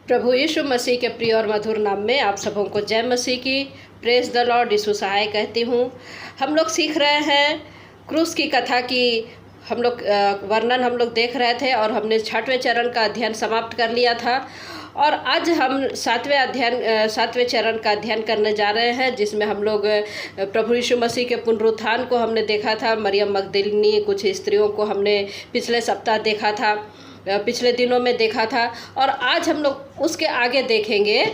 प्रभु यीशु मसीह के प्रिय और मधुर नाम में आप सबों को जय मसीह की। प्रेज द लॉर्ड यीशु सहाय कहती हूँ। हम लोग सीख रहे हैं क्रूस की कथा की। हम लोग वर्णन हम लोग देख रहे थे और हमने 6वें चरण का अध्ययन समाप्त कर लिया था। और आज हम 7वें चरण का अध्ययन करने जा रहे हैं, जिसमें हम लोग प्रभु यीशु मसीह के पुनरुत्थान को हमने देखा था। मरियम मगदलिनी कुछ स्त्रियों को हमने पिछले सप्ताह देखा था, पिछले दिनों में देखा था। और आज हम लोग उसके आगे देखेंगे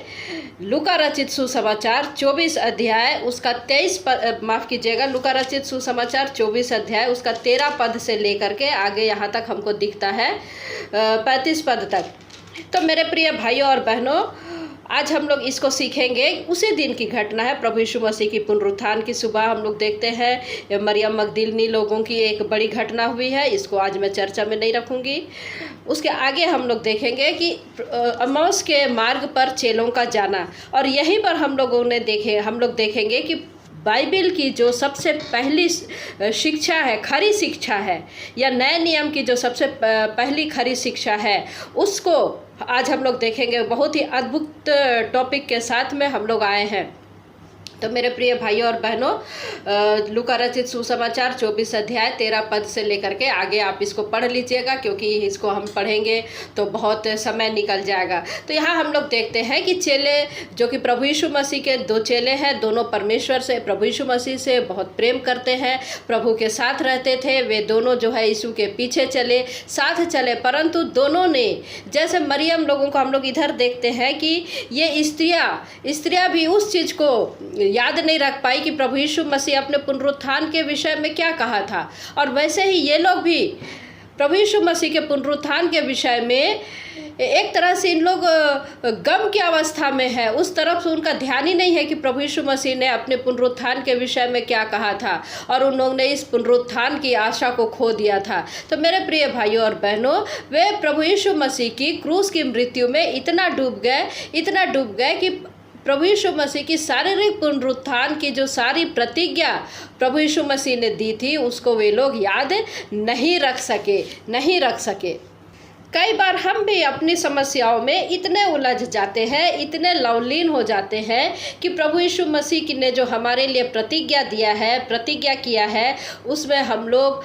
लूका रचित सुसमाचार 24 अध्याय उसका 23 पद, माफ़ कीजिएगा, लूका रचित सुसमाचार 24 अध्याय उसका 13 पद से लेकर के आगे यहाँ तक हमको दिखता है 35 पद तक। तो मेरे प्रिय भाइयों और बहनों, आज हम लोग इसको सीखेंगे। उसी दिन की घटना है, प्रभु यीशु मसीह की पुनरुत्थान की सुबह हम लोग देखते हैं मरियम मगदलिनी लोगों की एक बड़ी घटना हुई है। इसको आज मैं चर्चा में नहीं रखूंगी। उसके आगे हम लोग देखेंगे कि अम्माउस के मार्ग पर चेलों का जाना, और यहीं पर हम लोग देखेंगे कि बाइबल की जो सबसे पहली शिक्षा है, खरी शिक्षा है, या नए नियम की जो सबसे पहली खरी शिक्षा है, उसको आज हम लोग देखेंगे। बहुत ही अद्भुत टॉपिक के साथ में हम लोग आए हैं। तो मेरे प्रिय भाइयों और बहनों, लूका रचित सुसमाचार 24 अध्याय 13 पद से लेकर के आगे आप इसको पढ़ लीजिएगा, क्योंकि इसको हम पढ़ेंगे तो बहुत समय निकल जाएगा। तो यहाँ हम लोग देखते हैं कि चेले जो कि प्रभु यीशु मसीह के 2 चेले हैं, दोनों परमेश्वर से, प्रभु यीशु मसीह से बहुत प्रेम करते हैं, प्रभु के साथ रहते थे। वे दोनों जो है यीशु के पीछे चले, साथ चले, परंतु दोनों ने, जैसे मरियम लोगों को हम लोग इधर देखते हैं कि ये स्त्रियाँ भी उस चीज़ को याद नहीं रख पाई कि प्रभु यीशु मसीह अपने पुनरुत्थान के विषय में क्या कहा था। और वैसे ही ये लोग भी प्रभु यीशु मसीह के पुनरुत्थान के विषय में एक तरह से इन लोग गम की अवस्था में है। उस तरफ से उनका ध्यान ही नहीं है कि प्रभु यीशु मसीह ने अपने पुनरुत्थान के विषय में क्या कहा था, और उन लोगों ने इस पुनरुत्थान की आशा को खो दिया था। तो मेरे प्रिय भाइयों और बहनों, वे प्रभु यीशु मसीह की क्रूस की मृत्यु में इतना डूब गए कि प्रभु यीशु मसीह की शारीरिक पुनरुत्थान की जो सारी प्रतिज्ञा प्रभु यीशु मसीह ने दी थी, उसको वे लोग याद नहीं रख सके। कई बार हम भी अपनी समस्याओं में इतने उलझ जाते हैं, इतने लवलीन हो जाते हैं कि प्रभु यीशु मसीह ने जो हमारे लिए प्रतिज्ञा किया है, उसमें हम लोग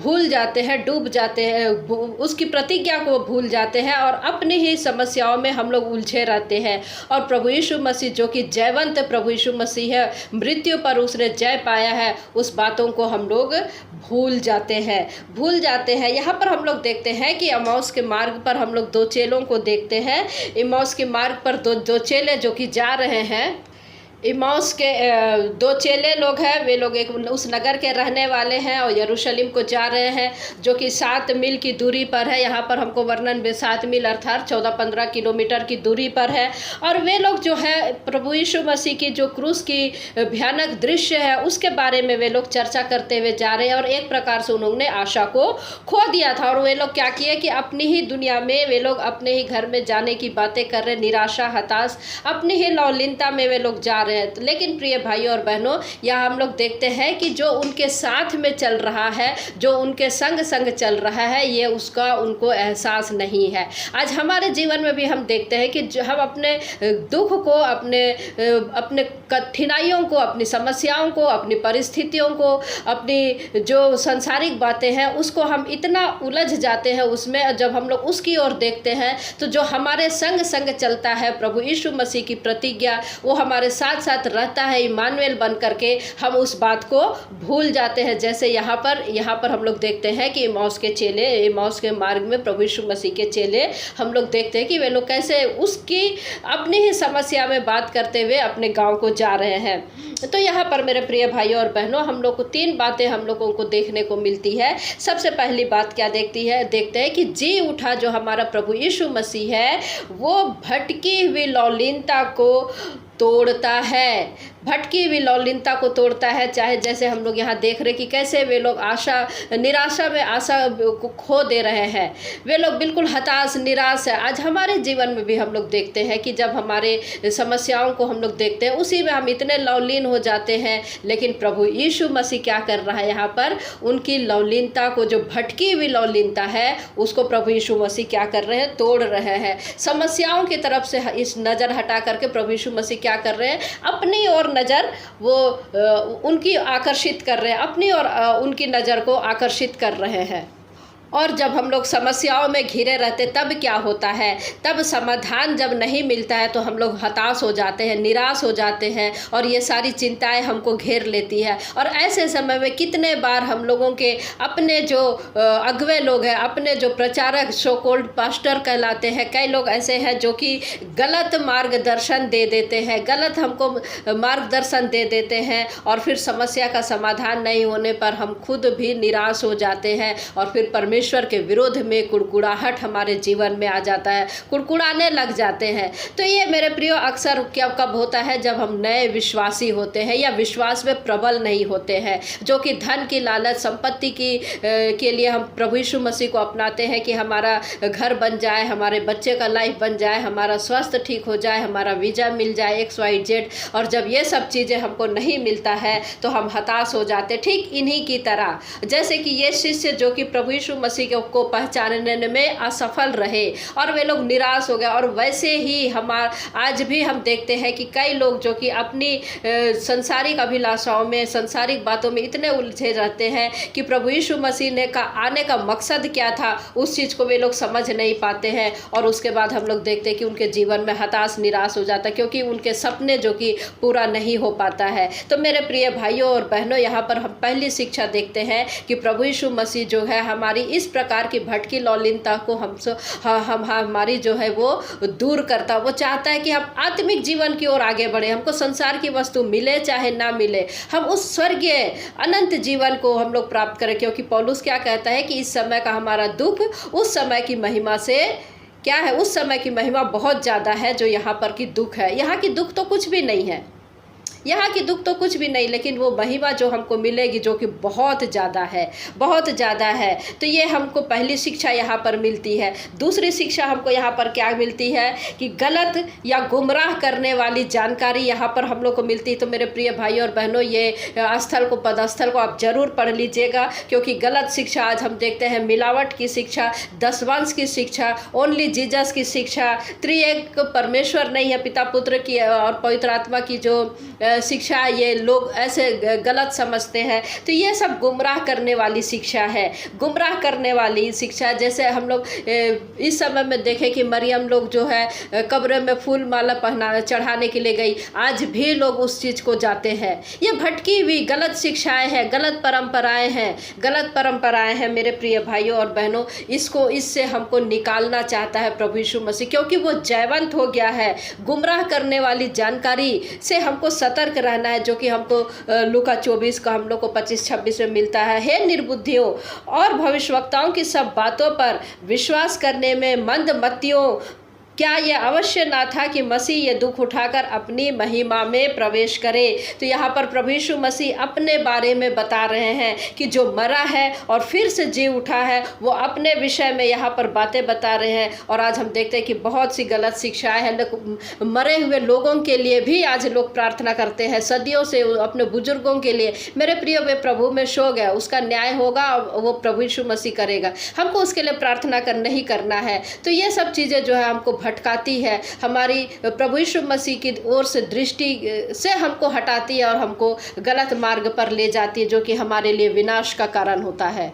भूल जाते हैं, डूब जाते हैं, उसकी प्रतिज्ञा को भूल जाते हैं और अपनी ही समस्याओं में हम लोग उलझे रहते हैं। और प्रभु यीशु मसीह जो कि जयवंत प्रभु यीशु मसीह है, मृत्यु पर उसने जय पाया है, उस बातों को हम लोग भूल जाते हैं। यहाँ पर हम लोग देखते हैं कि अम्माउस के मार्ग पर हम लोग 2 चेलों को देखते हैं। इम्माउस के मार्ग पर दो चेले जो कि जा रहे हैं। इम्माउस के 2 चेले लोग हैं। वे लोग उस नगर के रहने वाले हैं और यरूशलेम को जा रहे हैं, जो कि 7 मील की दूरी पर है। यहाँ पर हमको वर्णन में 7 मील अर्थात 14-15 किलोमीटर की दूरी पर है। और वे लोग जो है प्रभु यीशु मसीह की जो क्रूस की भयानक दृश्य है, उसके बारे में वे लोग चर्चा करते हुए जा रहे हैं। और एक प्रकार से उन्होंने आशा को खो दिया था। और वे लोग क्या किए कि अपनी ही दुनिया में वे लोग अपने ही घर में जाने की बातें कर रहे, निराशा, हताश, अपनी ही लौलीनता में वे लोग जा रहे हैं। लेकिन प्रिय भाइयों और बहनों, यहाँ हम लोग देखते हैं कि जो उनके साथ में चल रहा है, जो उनके संग चल रहा है, ये उसका उनको एहसास नहीं है। आज हमारे जीवन में भी हम देखते हैं कि हम अपने दुख को, अपने कठिनाइयों को, अपनी समस्याओं को, अपनी परिस्थितियों को, अपनी जो सांसारिक बातें हैं, उसको हम इतना उलझ जाते हैं उसमें। जब हम लोग उसकी ओर देखते हैं तो जो हमारे संग चलता है, प्रभु यीशु मसीह की प्रतिज्ञा, वो हमारे साथ रहता है, इमानुएल बन करके हम उस बात को भूल जाते हैं। जैसे यहाँ पर हम लोग देखते हैं कि इम्माउस के मार्ग में प्रभु यीशु मसीह के चेले हम लोग देखते हैं कि वे लोग कैसे उसकी अपनी ही समस्या में बात करते हुए अपने गांव को जा रहे हैं। तो यहाँ पर मेरे प्रिय भाइयों और बहनों, हम लोग को 3 बातें हम लोगों को देखने को मिलती है। सबसे पहली बात क्या देखते हैं कि जी उठा जो हमारा प्रभु यीशु मसीह है, वो भटकी हुई लौलीनता को तोड़ता है। भटकी हुई लौलीनता को तोड़ता है। चाहे जैसे हम लोग यहाँ देख रहे कि कैसे वे लोग निराशा में आशा को खो दे रहे हैं, वे लोग बिल्कुल हताश निराश है। आज हमारे जीवन में भी हम लोग देखते हैं कि जब हमारे समस्याओं को हम लोग देखते हैं उसी में हम इतने लौलीन हो जाते हैं, लेकिन प्रभु यीशु मसीह क्या कर रहा है यहाँ पर, उनकी लौलीनता को, जो भटकी हुई लौलीनता है, उसको प्रभु यीशु मसीह क्या कर रहे हैं, तोड़ रहे हैं। समस्याओं की तरफ से इस नज़र हटा करके प्रभु यीशु मसीह क्या कर रहे हैं, अपनी ओर नज़र वो उनकी आकर्षित कर रहे हैं, अपनी ओर उनकी नज़र को आकर्षित कर रहे हैं। और जब हम लोग समस्याओं में घिरे रहते तब क्या होता है, तब समाधान जब नहीं मिलता है तो हम लोग हताश हो जाते हैं, निराश हो जाते हैं और ये सारी चिंताएं हमको घेर लेती है। और ऐसे समय में कितने बार हम लोगों के अपने जो अगुवे लोग हैं, अपने जो प्रचारक, सो कॉल्ड पास्टर कहलाते हैं, कई लोग ऐसे हैं जो कि गलत मार्गदर्शन दे देते हैं, गलत हमको मार्गदर्शन दे देते हैं और फिर समस्या का समाधान नहीं होने पर हम खुद भी निराश हो जाते हैं और फिर परमेश्वर के विरोध में कुड़कुड़ाहट हमारे जीवन में आ जाता है, कुड़कुड़ाने लग जाते हैं। तो ये मेरे प्रियो अक्सर क्या कब होता है, जब हम नए विश्वासी होते हैं या विश्वास में प्रबल नहीं होते हैं, जो कि धन की लालच, संपत्ति के लिए हम प्रभु यीशु मसीह को अपनाते हैं कि हमारा घर बन जाए, हमारे बच्चे का लाइफ बन जाए, हमारा स्वास्थ्य ठीक हो जाए, हमारा वीज़ा मिल जाए, XYZ। और जब ये सब चीज़ें हमको नहीं मिलता है तो हम हताश हो जाते। ठीक इन्हीं की तरह जैसे कि ये शिष्य जो कि प्रभु यीशु मसीह को पहचानने में असफल रहे और वे लोग निराश हो गए, और वैसे ही आज भी हम देखते हैं कि कई लोग जो कि अपनी संसारिक अभिलाषाओं में, सांसारिक बातों में इतने उलझे रहते हैं कि प्रभु यीशु मसीह ने आने का मकसद क्या था उस चीज़ को वे लोग समझ नहीं पाते हैं। और उसके बाद हम लोग देखते हैं कि उनके जीवन में हताश निराश हो जाता है, क्योंकि उनके सपने जो कि पूरा नहीं हो पाता है। तो मेरे प्रिय भाइयों और बहनों, यहाँ पर हम पहली शिक्षा देखते हैं कि प्रभु यीशु मसीह जो है हमारी इस प्रकार की भटकी लौलीनता को हमारी जो है वो दूर करता। वो चाहता है कि हम आत्मिक जीवन की ओर आगे बढ़े, हमको संसार की वस्तु मिले चाहे ना मिले, हम उस स्वर्गीय अनंत जीवन को हम लोग प्राप्त करें। क्योंकि पौलुस क्या कहता है कि इस समय का हमारा दुख उस समय की महिमा से क्या है, उस समय की महिमा बहुत ज़्यादा है जो यहाँ पर की दुख है। यहाँ की दुख तो कुछ भी नहीं है, यहाँ की दुख तो कुछ भी नहीं, लेकिन वो महिमा जो हमको मिलेगी जो कि बहुत ज़्यादा है, बहुत ज़्यादा है। तो ये हमको पहली शिक्षा यहाँ पर मिलती है। दूसरी शिक्षा हमको यहाँ पर क्या मिलती है कि गलत या गुमराह करने वाली जानकारी यहाँ पर हम लोग को मिलती है। तो मेरे प्रिय भाइयों और बहनों, ये स्थल को, पदस्थल को आप जरूर पढ़ लीजिएगा, क्योंकि गलत शिक्षा आज हम देखते हैं, मिलावट की शिक्षा, दशवंश की शिक्षा, ओनली जीसस की शिक्षा, त्रिएक परमेश्वर नहीं है, पिता पुत्र की और पवित्र आत्मा की जो शिक्षा, ये लोग ऐसे गलत समझते हैं। तो ये सब गुमराह करने वाली शिक्षा है, गुमराह करने वाली शिक्षा। जैसे हम लोग इस समय में देखें कि मरियम लोग जो है कब्र में फूल माला चढ़ाने के लिए गई, आज भी लोग उस चीज़ को जाते हैं। ये भटकी हुई गलत शिक्षाएं हैं, गलत परंपराएं हैं, गलत परंपराएं हैं मेरे प्रिय भाइयों और बहनों। इससे हमको निकालना चाहता है प्रभु यीशु मसीह, क्योंकि वो जयवंत हो गया है। गुमराह करने वाली जानकारी से हमको सतर्क रहना है, जो कि हमको लूका 24 का हम लोग को 25-26 में मिलता है। हे निर्बुद्धियों और भविष्यवक्ताओं की सब बातों पर विश्वास करने में मंदमतियों, क्या यह अवश्य ना था कि मसीह ये दुख उठाकर अपनी महिमा में प्रवेश करे। तो यहाँ पर प्रभु यीशु मसीह अपने बारे में बता रहे हैं कि जो मरा है और फिर से जी उठा है, वो अपने विषय में यहाँ पर बातें बता रहे हैं। और आज हम देखते हैं कि बहुत सी गलत शिक्षाएं हैं। मरे हुए लोगों के लिए भी आज लोग प्रार्थना करते हैं, सदियों से अपने बुजुर्गों के लिए। मेरे प्रिय, वे प्रभु में सो गया, उसका न्याय होगा और वो प्रभु यीशु मसीह करेगा, हमको उसके लिए प्रार्थना नहीं करना है। तो ये सब चीज़ें जो है हमको भटकाती है, हमारी प्रभु यीशु मसीह की ओर से दृष्टि से हमको हटाती है और हमको गलत मार्ग पर ले जाती है, जो कि हमारे लिए विनाश का कारण होता है।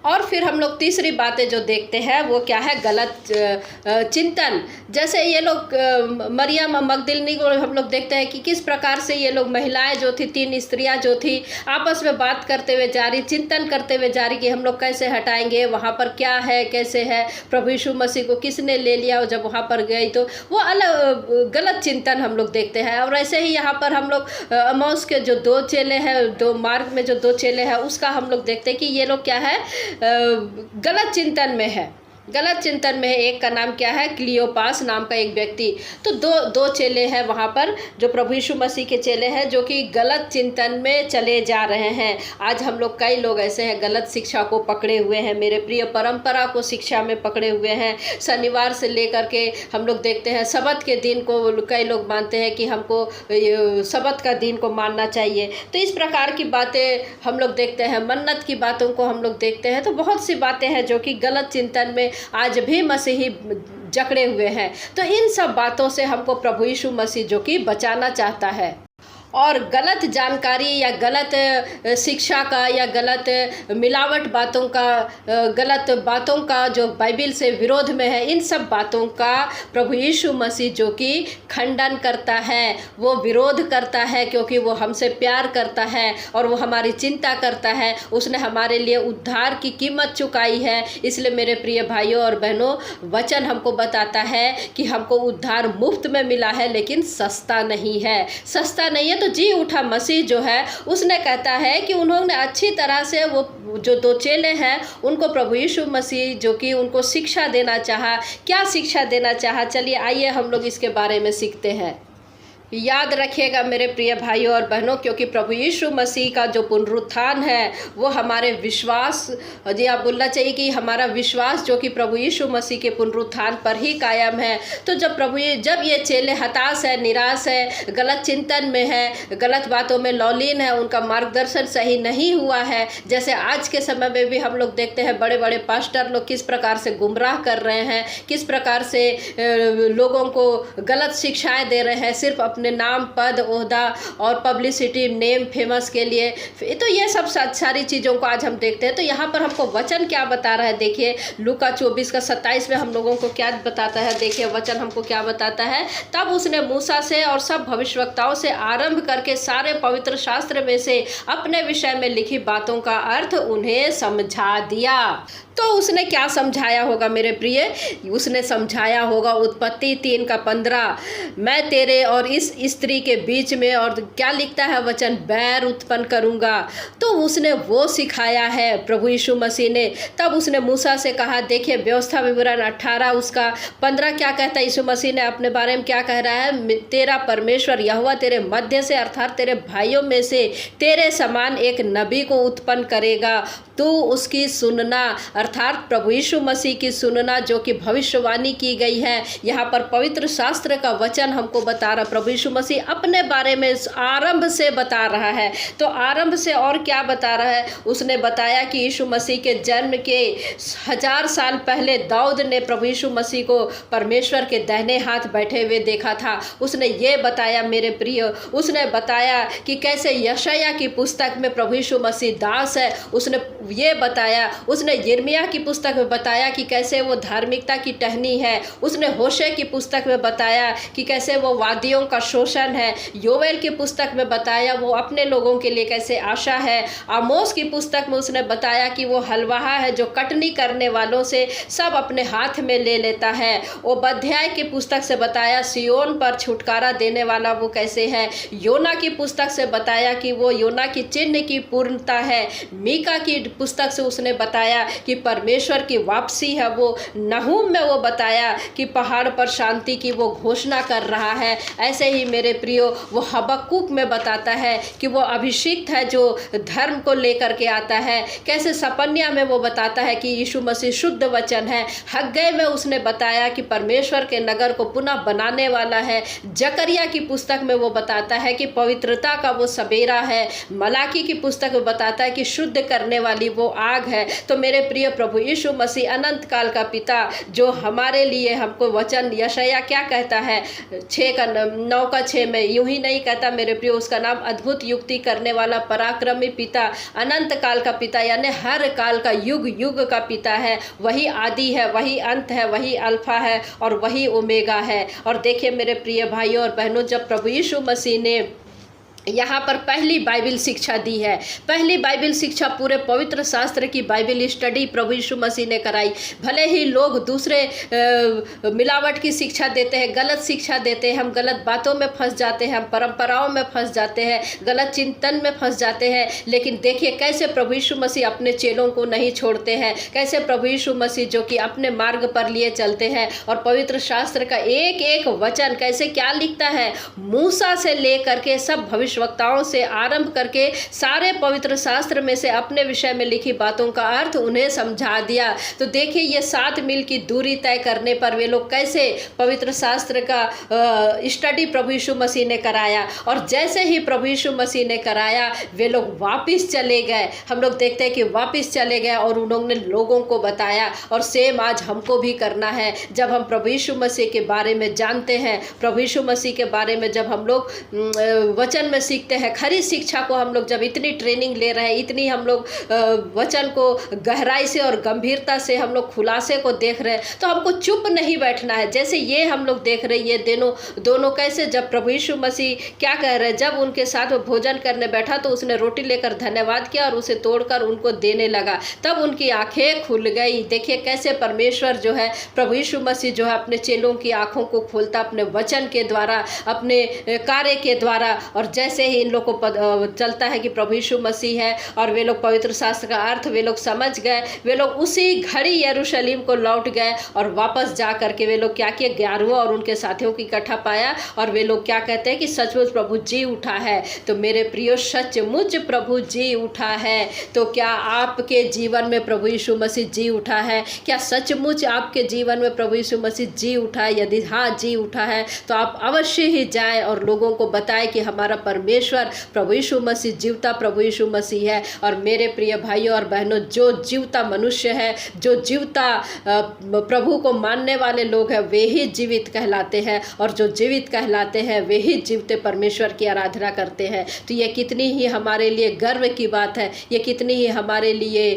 और फिर हम लोग तीसरी बातें जो देखते हैं वो क्या है, गलत चिंतन। जैसे ये लोग मरियम मगदलिनी को हम लोग देखते हैं कि किस प्रकार से ये लोग महिलाएं जो थी, 3 स्त्रियां जो थी, आपस में बात करते हुए जा रही, चिंतन करते हुए जा रही कि हम लोग कैसे हटाएंगे, वहाँ पर क्या है, कैसे है, प्रभु यीशु मसीह को किसने ले लिया। और जब वहाँ पर गई तो वो अलग गलत चिंतन हम लोग देखते हैं। और ऐसे ही यहाँ पर हम लोग अमौस के जो 2 चेले हैं, 2 मार्ग में जो 2 चेले हैं, उसका हम लोग देखते हैं कि ये लोग क्या है, गलत चिंतन में है। गलत चिंतन में है। एक का नाम क्या है? क्लियोपास नाम का एक व्यक्ति। तो दो चेले हैं वहाँ पर, जो प्रभु यीशु मसीह के चेले हैं, जो कि गलत चिंतन में चले जा रहे हैं। आज हम लोग, कई लोग ऐसे हैं, गलत शिक्षा को पकड़े हुए हैं मेरे प्रिय, परंपरा को शिक्षा में पकड़े हुए हैं। शनिवार से लेकर के हम लोग देखते हैं सबत के दिन को कई लोग मानते हैं कि हमको सबत का दिन को मानना चाहिए। तो इस प्रकार की बातें हम लोग देखते हैं, मन्नत की बातों को हम लोग देखते हैं। तो बहुत सी बातें हैं जो कि गलत चिंतन में आज भी मसीही जकड़े हुए हैं। तो इन सब बातों से हमको प्रभु यीशु मसीह जो कि बचाना चाहता है। और गलत जानकारी या गलत शिक्षा का या गलत मिलावट बातों का, गलत बातों का जो बाइबिल से विरोध में है, इन सब बातों का प्रभु यीशु मसीह जो कि खंडन करता है, वो विरोध करता है, क्योंकि वो हमसे प्यार करता है और वो हमारी चिंता करता है। उसने हमारे लिए उद्धार की कीमत चुकाई है। इसलिए मेरे प्रिय भाइयों और बहनों, वचन हमको बताता है कि हमको उद्धार मुफ्त में मिला है, लेकिन सस्ता नहीं है। सस्ता नहीं है तो जी उठा मसीह जो है, उसने कहता है कि उन्होंने अच्छी तरह से, वो जो दो चेले हैं उनको प्रभु यीशु मसीह जो कि उनको शिक्षा देना चाहा। क्या शिक्षा देना चाहा? चलिए आइए हम लोग इसके बारे में सीखते हैं। याद रखिएगा मेरे प्रिय भाइयों और बहनों, क्योंकि प्रभु यीशु मसीह का जो पुनरुत्थान है वो हमारे विश्वास, जी आप बोलना चाहिए कि हमारा विश्वास जो कि प्रभु यीशु मसीह के पुनरुत्थान पर ही कायम है। तो जब ये चेले हताश है, निराश है, गलत चिंतन में है, गलत बातों में लौलीन है, उनका मार्गदर्शन सही नहीं हुआ है, जैसे आज के समय में भी हम लोग देखते हैं बड़े बड़े पास्टर लोग किस प्रकार से गुमराह कर रहे हैं, किस प्रकार से लोगों को गलत शिक्षाएं दे रहे हैं, सिर्फ अपने नाम, पद, ओहदा और पब्लिसिटी, नेम, फेमस के लिए। तो ये सब सारी चीज़ों को आज हम देखते हैं। तो यहाँ पर हमको वचन क्या बता रहा है, देखिए लूका 24:27 में हम लोगों को क्या बताता है। देखिए वचन हमको क्या बताता है। तब उसने मूसा से और सब भविष्यवक्ताओं से आरंभ करके सारे पवित्र शास्त्र में से अपने विषय में लिखी बातों का अर्थ उन्हें समझा दिया। तो उसने क्या समझाया होगा मेरे प्रिय? उसने समझाया होगा उत्पत्ति 3:15, मैं तेरे और इस स्त्री के बीच में, और क्या लिखता है वचन, बैर उत्पन्न करूंगा। तो उसने वो सिखाया है प्रभु यीशु मसीह ने। तब उसने मूसा से कहा, देखिए व्यवस्था विवरण 18 उसका 15 क्या कहता है, यीशु मसीह ने अपने बारे में क्या कह रहा है, तेरा परमेश्वर यहोवा तेरे मध्य से, अर्थात तेरे भाइयों में से तेरे समान एक नबी को उत्पन्न करेगा, तू उसकी सुनना, अर्थात प्रभु यीशु मसीह की सुनना, जो कि भविष्यवाणी की गई है। यहाँ पर पवित्र शास्त्र का वचन हमको बता रहा, प्रभु यीशु मसीह अपने बारे में आरंभ से बता रहा है। तो आरंभ से और क्या बता रहा है? उसने बताया कि यीशु मसीह के जन्म के 1000 साल पहले दाऊद ने प्रभु यीशु मसीह को परमेश्वर के दाहिने हाथ बैठे हुए देखा था। उसने ये बताया मेरे प्रिय, उसने बताया कि कैसे यशायाह की पुस्तक में प्रभु यीशु मसीह दास है। उसने ये बताया, उसने यिर्मयाह की पुस्तक में बताया कि कैसे वो धार्मिकता की टहनी है। उसने होशे की पुस्तक में बताया कि कैसे वो वादियों का शोषण है। योवेल की पुस्तक में बताया वो अपने लोगों के लिए कैसे आशा है। आमोस की पुस्तक में उसने बताया कि वो हलवाहा है जो कटनी करने वालों से सब अपने हाथ में ले लेता है। ओबद्याय की पुस्तक से बताया सियोन पर छुटकारा देने वाला वो कैसे है। योना की पुस्तक से बताया कि वो योना की चिन्ह की पूर्णता है। मीका की पुस्तक से उसने बताया कि परमेश्वर की वापसी है। वो नहूम में वो बताया कि पहाड़ पर शांति की वो घोषणा कर रहा है। ऐसे ही मेरे प्रियो वो हबक्कुक में बताता है कि वो अभिषिक्त है जो धर्म को लेकर के आता है। कैसे सपन्या में वो बताता है कि यीशु मसीह शुद्ध वचन है। हग्गै में उसने बताया कि परमेश्वर के नगर को पुनः बनाने वाला है। जकरिया की पुस्तक में वो बताता है कि पवित्रता का वो सवेरा है। मलाकी की पुस्तक में बताता है कि शुद्ध करने वाली वो आग है। तो मेरे प्रिय प्रभु यीशु मसीह अनंत काल का पिता, जो हमारे लिए हमको वचन यशायाह क्या कहता है 9:6 में, यूं ही नहीं कहता मेरे प्रिय, उसका नाम अद्भुत युक्ति करने वाला, पराक्रमी पिता, अनंत काल का पिता, यानी हर काल का, युग युग का पिता है। वही आदि है, वही अंत है, वही अल्फा है और वही ओमेगा है। और देखिए मेरे प्रिय भाइयों और बहनों, जब प्रभु यीशु मसीह ने यहाँ पर पहली बाइबल शिक्षा दी है। पहली बाइबल शिक्षा पूरे पवित्र शास्त्र की बाइबल स्टडी प्रभु यीशु मसीह ने कराई। भले ही लोग दूसरे मिलावट की शिक्षा देते हैं, गलत शिक्षा देते हैं, हम गलत बातों में फंस जाते हैं, हम परंपराओं में फंस जाते हैं, गलत चिंतन में फंस जाते हैं। लेकिन देखिए कैसे प्रभु यीशु मसीह अपने चेलों को नहीं छोड़ते हैं, कैसे प्रभु यीशु मसीह जो कि अपने मार्ग पर लिए चलते हैं और पवित्र शास्त्र का एक एक वचन कैसे क्या लिखता है, मूसा से लेकर के सब भविष्यवक्ताओं से आरंभ करके सारे पवित्र शास्त्र में से अपने विषय में लिखी बातों का अर्थ उन्हें समझा दिया। तो देखिए ये 7 मील की दूरी तय करने पर वे लोग कैसे पवित्र शास्त्र का स्टडी प्रभु यीशु मसीह ने कराया, और जैसे ही प्रभु यीशु मसीह ने कराया वे लोग वापस चले गए। हम लोग देखते हैं कि वापस चले गए और उन्होंने लोगों को बताया, और सेम आज हमको भी करना है। जब हम प्रभु यीशु मसीह के बारे में जानते हैं, प्रभु यीशु मसीह के बारे में जब हम लोग वचन में सीखते हैं, खरी शिक्षा को हम लोग जब इतनी ट्रेनिंग ले रहे हैं, इतनी हम लोग वचन को गहराई से और गंभीरता से हम लोग खुलासे को देख रहे हैं, तो हमको चुप नहीं बैठना है। जैसे ये हम लोग देख रहे हैं, ये दोनों कैसे जब प्रभु यीशु मसीह क्या कह रहे हैं, जब उनके साथ वो भोजन करने बैठा तो उसने रोटी लेकर धन्यवाद किया और उसे तोड़कर उनको देने लगा, तब उनकी आंखें खुल गई। देखिए कैसे परमेश्वर जो है, प्रभु यीशु मसीह जो है अपने चेलों की आंखों को खोलता अपने वचन के द्वारा, अपने कार्य के द्वारा। और जैसे ही इन लोग को चलता है कि प्रभु यीशु मसीह है और वे लोग पवित्र शास्त्र का अर्थ वे लोग समझ गए, वे लोग उसी घड़ी यरूशलेम को लौट गए और वापस जा करके वे लोग क्या किए, 11 और उनके साथियों की इकट्ठा पाया और वे लोग क्या कहते हैं कि सचमुच प्रभु जी उठा है। तो मेरे प्रियो सचमुच प्रभु जी उठा है। तो क्या आपके जीवन में प्रभु यीशु मसीह जी उठा है? क्या सचमुच आपके जीवन में प्रभु यीशु मसीह जी उठा है? यदि हाँ जी उठा है तो आप अवश्य ही जाएं और लोगों को बताएं कि हमारा परमेश्वर प्रभु यीशु मसीह जीवता प्रभु यीशु मसीह है। और मेरे प्रिय भाइयों और बहनों, जो जीवता मनुष्य है, जो जीवता प्रभु को मानने वाले लोग हैं, वे ही जीवित कहलाते हैं, और जो जीवित कहलाते हैं वे ही जीवते परमेश्वर की आराधना करते हैं। तो ये कितनी ही हमारे लिए गर्व की बात है, ये कितनी ही हमारे लिए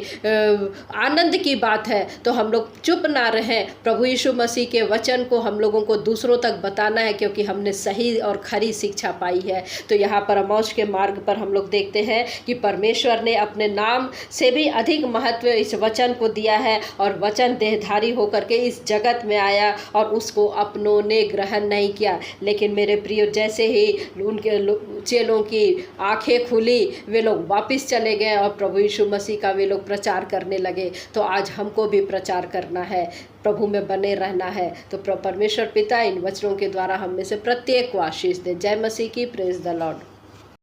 आनंद की बात है। तो हम लोग चुप ना रहें, प्रभु यीशु मसीह के वचन को हम लोगों को दूसरों तक बताना है, क्योंकि हमने सही और खरी शिक्षा पाई है। तो यहाँ पर अमौस के मार्ग पर हम लोग देखते हैं कि परमेश्वर ने अपने नाम से भी अधिक महत्व इस वचन को दिया है, और वचन देहधारी होकर के इस जगत में आया और उसको अपनों ने ग्रहण नहीं किया। लेकिन मेरे प्रिय, जैसे ही उनके चेलों की आंखें खुली, वे लोग वापस चले गए और प्रभु यीशु मसीह का वे लोग प्रचार करने लगे। तो आज हमको भी प्रचार करना है, प्रभु में बने रहना है। तो परमेश्वर पिता इन वचनों के द्वारा हम में से प्रत्येक को आशीष दे। जय मसीह की। Praise the Lord.